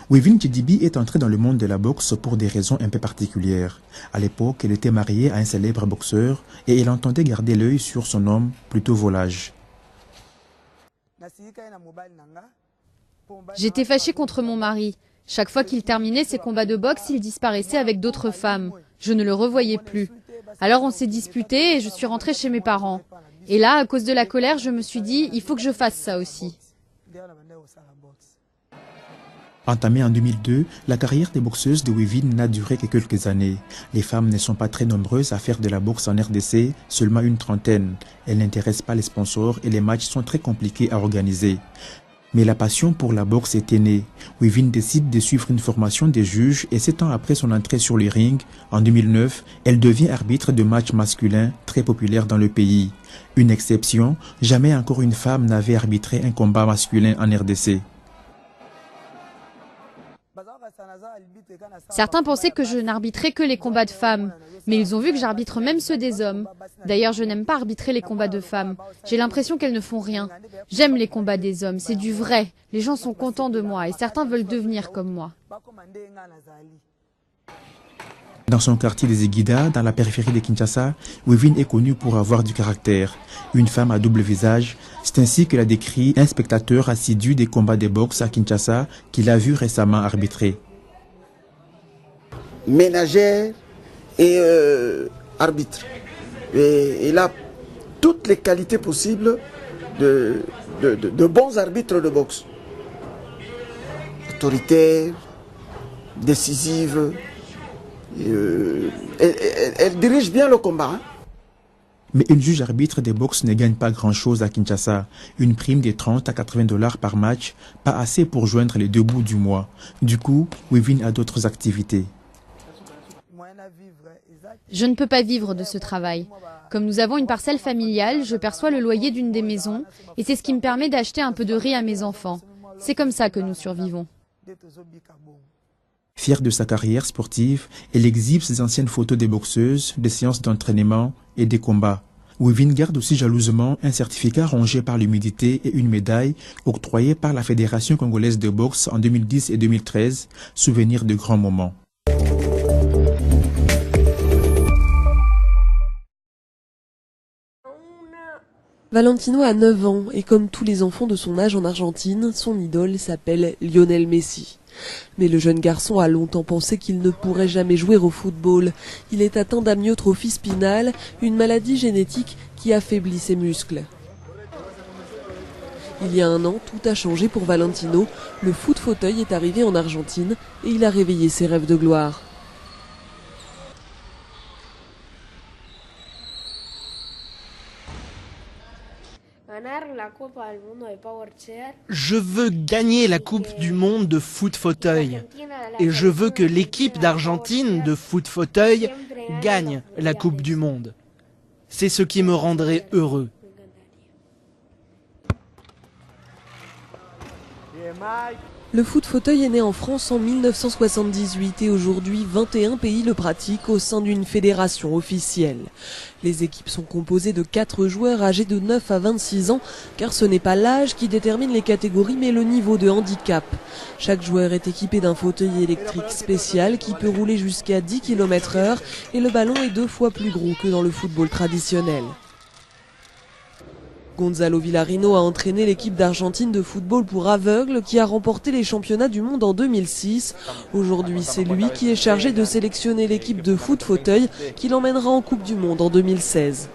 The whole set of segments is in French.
Wivine Chedibi est entrée dans le monde de la boxe pour des raisons un peu particulières. À l'époque, elle était mariée à un célèbre boxeur et elle entendait garder l'œil sur son homme, plutôt volage. J'étais fâchée contre mon mari. Chaque fois qu'il terminait ses combats de boxe, il disparaissait avec d'autres femmes. Je ne le revoyais plus. Alors on s'est disputé et je suis rentrée chez mes parents. Et là, à cause de la colère, je me suis dit, il faut que je fasse ça aussi. Entamée en 2002, la carrière des boxeuses de Wivine n'a duré que quelques années. Les femmes ne sont pas très nombreuses à faire de la boxe en RDC, seulement une trentaine. Elles n'intéressent pas les sponsors et les matchs sont très compliqués à organiser. Mais la passion pour la boxe était née. Wivine décide de suivre une formation des juges et 7 ans après son entrée sur le ring, en 2009, elle devient arbitre de matchs masculins très populaires dans le pays. Une exception, jamais encore une femme n'avait arbitré un combat masculin en RDC. Certains pensaient que je n'arbitrais que les combats de femmes, mais ils ont vu que j'arbitre même ceux des hommes. D'ailleurs, je n'aime pas arbitrer les combats de femmes. J'ai l'impression qu'elles ne font rien. J'aime les combats des hommes, c'est du vrai. Les gens sont contents de moi et certains veulent devenir comme moi. Dans son quartier des Iguida, dans la périphérie de Kinshasa, Wivine est connue pour avoir du caractère. Une femme à double visage, c'est ainsi que l'a décrit un spectateur assidu des combats de boxe à Kinshasa qu'il a vu récemment arbitrer. Ménagère et arbitre. Et il a toutes les qualités possibles de bons arbitres de boxe. Autoritaire, décisive. Elle dirige bien le combat. Hein. Mais une juge arbitre des boxe ne gagne pas grand-chose à Kinshasa. Une prime de 30 à 80 $ par match, pas assez pour joindre les deux bouts du mois. Du coup, Wivine a d'autres activités. Je ne peux pas vivre de ce travail. Comme nous avons une parcelle familiale, je perçois le loyer d'une des maisons et c'est ce qui me permet d'acheter un peu de riz à mes enfants. C'est comme ça que nous survivons. Fière de sa carrière sportive, elle exhibe ses anciennes photos des boxeuses, des séances d'entraînement et des combats. Wivine garde aussi jalousement un certificat rongé par l'humidité et une médaille octroyée par la Fédération congolaise de boxe en 2010 et 2013, souvenir de grands moments. Valentino a 9 ans et comme tous les enfants de son âge en Argentine, son idole s'appelle Lionel Messi. Mais le jeune garçon a longtemps pensé qu'il ne pourrait jamais jouer au football. Il est atteint d'amyotrophie spinale, une maladie génétique qui affaiblit ses muscles. Il y a un an, tout a changé pour Valentino. Le foot-fauteuil est arrivé en Argentine et il a réveillé ses rêves de gloire. Je veux gagner la Coupe du Monde de foot-fauteuil. Et je veux que l'équipe d'Argentine de foot-fauteuil gagne la Coupe du Monde. C'est ce qui me rendrait heureux. Le foot-fauteuil est né en France en 1978 et aujourd'hui 21 pays le pratiquent au sein d'une fédération officielle. Les équipes sont composées de 4 joueurs âgés de 9 à 26 ans car ce n'est pas l'âge qui détermine les catégories mais le niveau de handicap. Chaque joueur est équipé d'un fauteuil électrique spécial qui peut rouler jusqu'à 10 km/h et le ballon est 2 fois plus gros que dans le football traditionnel. Gonzalo Villarino a entraîné l'équipe d'Argentine de football pour aveugles qui a remporté les championnats du monde en 2006. Aujourd'hui, c'est lui qui est chargé de sélectionner l'équipe de foot-fauteuil qui l'emmènera en Coupe du Monde en 2016.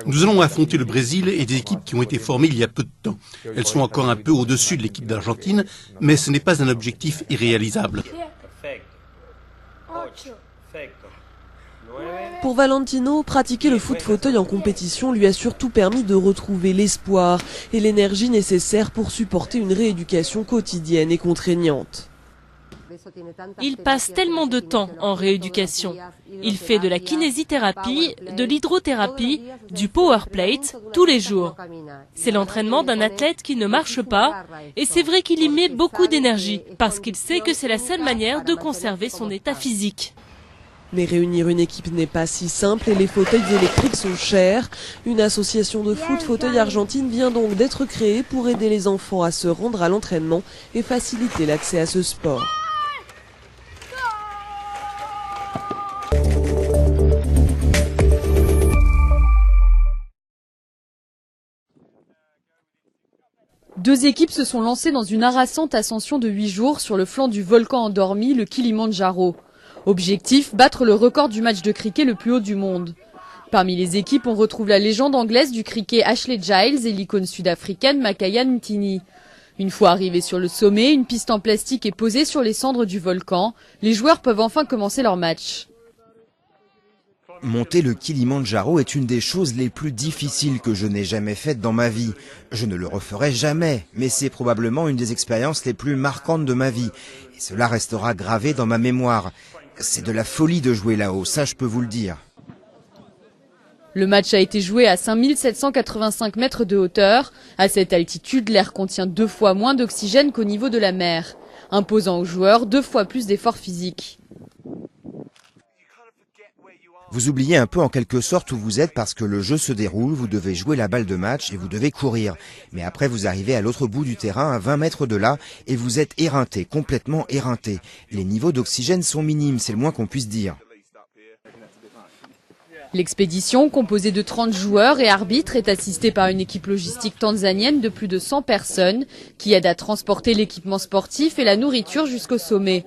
Nous allons affronter le Brésil et des équipes qui ont été formées il y a peu de temps. Elles sont encore un peu au-dessus de l'équipe d'Argentine, mais ce n'est pas un objectif irréalisable. Pour Valentino, pratiquer le foot-fauteuil en compétition lui a surtout permis de retrouver l'espoir et l'énergie nécessaire pour supporter une rééducation quotidienne et contraignante. Il passe tellement de temps en rééducation. Il fait de la kinésithérapie, de l'hydrothérapie, du powerplate tous les jours. C'est l'entraînement d'un athlète qui ne marche pas et c'est vrai qu'il y met beaucoup d'énergie parce qu'il sait que c'est la seule manière de conserver son état physique. Mais réunir une équipe n'est pas si simple et les fauteuils électriques sont chers. Une association de foot fauteuil argentine vient donc d'être créée pour aider les enfants à se rendre à l'entraînement et faciliter l'accès à ce sport. Deux équipes se sont lancées dans une harassante ascension de 8 jours sur le flanc du volcan endormi, le Kilimandjaro. Objectif, battre le record du match de cricket le plus haut du monde. Parmi les équipes, on retrouve la légende anglaise du cricket Ashley Giles et l'icône sud-africaine Makaya Ntini. Une fois arrivés sur le sommet, une piste en plastique est posée sur les cendres du volcan. Les joueurs peuvent enfin commencer leur match. Monter le Kilimandjaro est une des choses les plus difficiles que je n'ai jamais faites dans ma vie. Je ne le referai jamais, mais c'est probablement une des expériences les plus marquantes de ma vie. Et cela restera gravé dans ma mémoire. C'est de la folie de jouer là-haut, ça je peux vous le dire. Le match a été joué à 5785 mètres de hauteur. À cette altitude, l'air contient 2 fois moins d'oxygène qu'au niveau de la mer, imposant aux joueurs 2 fois plus d'efforts physiques. Vous oubliez un peu en quelque sorte où vous êtes parce que le jeu se déroule, vous devez jouer la balle de match et vous devez courir. Mais après vous arrivez à l'autre bout du terrain, à 20 mètres de là, et vous êtes éreinté, complètement éreinté. Les niveaux d'oxygène sont minimes, c'est le moins qu'on puisse dire. L'expédition, composée de 30 joueurs et arbitres, est assistée par une équipe logistique tanzanienne de plus de 100 personnes qui aide à transporter l'équipement sportif et la nourriture jusqu'au sommet.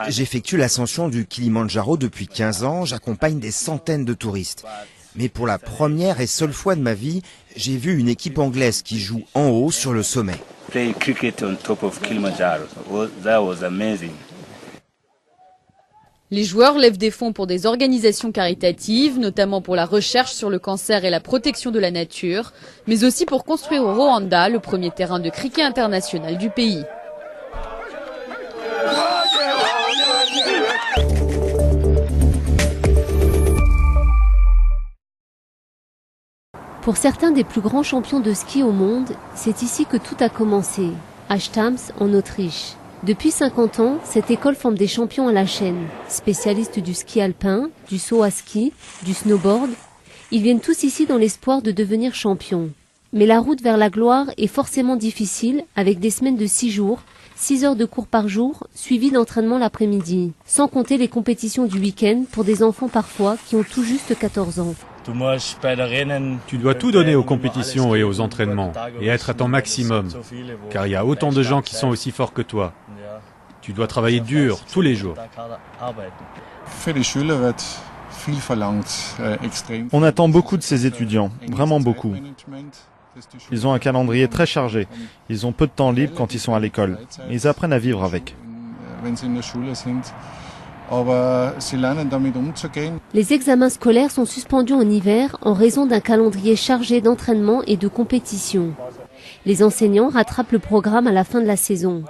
J'effectue l'ascension du Kilimandjaro depuis 15 ans, j'accompagne des centaines de touristes. Mais pour la première et seule fois de ma vie, j'ai vu une équipe anglaise qui joue en haut sur le sommet. Les joueurs lèvent des fonds pour des organisations caritatives, notamment pour la recherche sur le cancer et la protection de la nature, mais aussi pour construire au Rwanda le premier terrain de cricket international du pays. Pour certains des plus grands champions de ski au monde, c'est ici que tout a commencé, à Stams en Autriche. Depuis 50 ans, cette école forme des champions à la chaîne, spécialistes du ski alpin, du saut à ski, du snowboard. Ils viennent tous ici dans l'espoir de devenir champions. Mais la route vers la gloire est forcément difficile, avec des semaines de 6 jours, 6 heures de cours par jour, suivies d'entraînement l'après-midi, sans compter les compétitions du week-end pour des enfants parfois qui ont tout juste 14 ans. Tu dois tout donner aux compétitions et aux entraînements, et être à ton maximum, car il y a autant de gens qui sont aussi forts que toi. Tu dois travailler dur, tous les jours. On attend beaucoup de ces étudiants, vraiment beaucoup. Ils ont un calendrier très chargé, ils ont peu de temps libre quand ils sont à l'école, ils apprennent à vivre avec. Les examens scolaires sont suspendus en hiver en raison d'un calendrier chargé d'entraînement et de compétition. Les enseignants rattrapent le programme à la fin de la saison.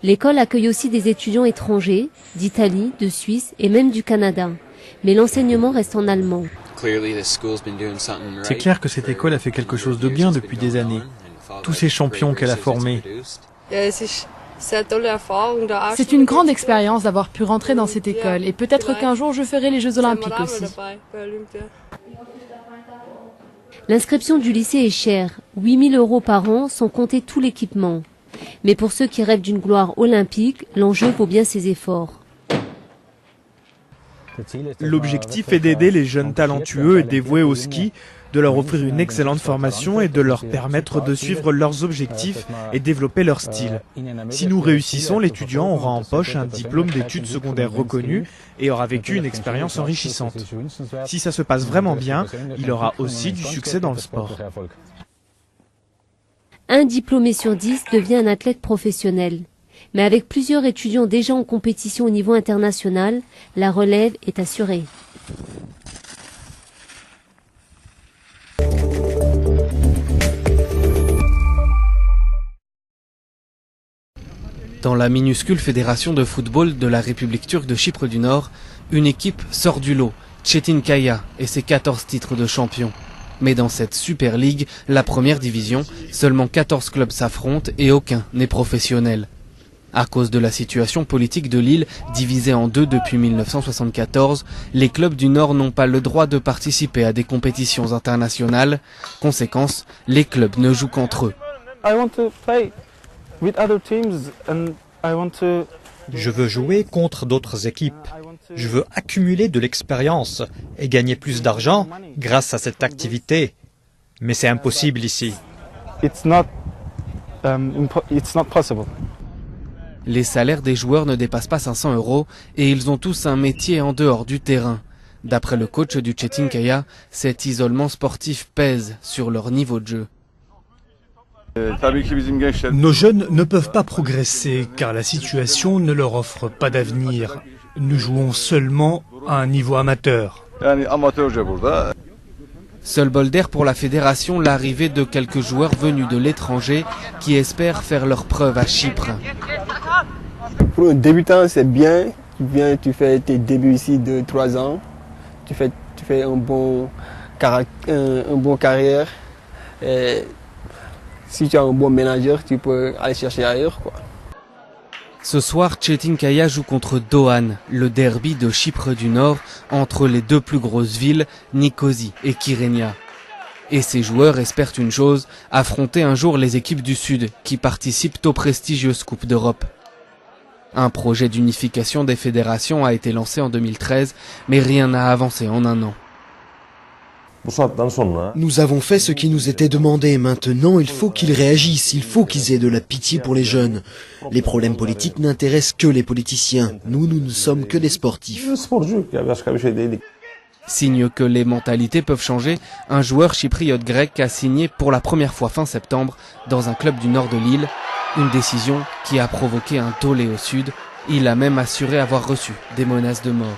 L'école accueille aussi des étudiants étrangers, d'Italie, de Suisse et même du Canada. Mais l'enseignement reste en allemand. C'est clair que cette école a fait quelque chose de bien depuis des années. Tous ces champions qu'elle a formés. C'est une grande expérience d'avoir pu rentrer dans cette école et peut-être qu'un jour je ferai les Jeux Olympiques aussi. L'inscription du lycée est chère, 8 000 € par an sans compter tout l'équipement. Mais pour ceux qui rêvent d'une gloire olympique, l'enjeu vaut bien ses efforts. L'objectif est d'aider les jeunes talentueux et dévoués au ski, de leur offrir une excellente formation et de leur permettre de suivre leurs objectifs et développer leur style. Si nous réussissons, l'étudiant aura en poche un diplôme d'études secondaires reconnu et aura vécu une expérience enrichissante. Si ça se passe vraiment bien, il aura aussi du succès dans le sport. Un diplômé sur 10 devient un athlète professionnel. Mais avec plusieurs étudiants déjà en compétition au niveau international, la relève est assurée. Dans la minuscule fédération de football de la République turque de Chypre du Nord, une équipe sort du lot, Çetinkaya et ses 14 titres de champion. Mais dans cette Super League, la première division, seulement 14 clubs s'affrontent et aucun n'est professionnel. À cause de la situation politique de l'île, divisée en deux depuis 1974, les clubs du Nord n'ont pas le droit de participer à des compétitions internationales. Conséquence, les clubs ne jouent qu'entre eux. Je veux jouer contre d'autres équipes. Je veux accumuler de l'expérience et gagner plus d'argent grâce à cette activité. Mais c'est impossible ici. Les salaires des joueurs ne dépassent pas 500 € et ils ont tous un métier en dehors du terrain. D'après le coach du Çetinkaya, cet isolement sportif pèse sur leur niveau de jeu. Nos jeunes ne peuvent pas progresser car la situation ne leur offre pas d'avenir. Nous jouons seulement à un niveau amateur. Seul bol d'air pour la fédération, l'arrivée de quelques joueurs venus de l'étranger qui espèrent faire leur preuve à Chypre. Pour un débutant, c'est bien. Tu viens, tu fais tes débuts ici de 3 ans. Tu fais un bon carrière. Et si tu as un bon manager, tu peux aller chercher ailleurs, quoi. Ce soir, Çetinkaya joue contre Doğan, le derby de Chypre du Nord entre les deux plus grosses villes, Nicosie et Kyrenia. Et ses joueurs espèrent une chose, affronter un jour les équipes du Sud qui participent aux prestigieuses Coupes d'Europe. Un projet d'unification des fédérations a été lancé en 2013, mais rien n'a avancé en un an. Nous avons fait ce qui nous était demandé. Maintenant, il faut qu'ils réagissent. Il faut qu'ils aient de la pitié pour les jeunes. Les problèmes politiques n'intéressent que les politiciens. Nous ne sommes que des sportifs. Signe que les mentalités peuvent changer, un joueur chypriote grec a signé pour la première fois fin septembre dans un club du nord de l'île. Une décision qui a provoqué un tollé au sud. Il a même assuré avoir reçu des menaces de mort.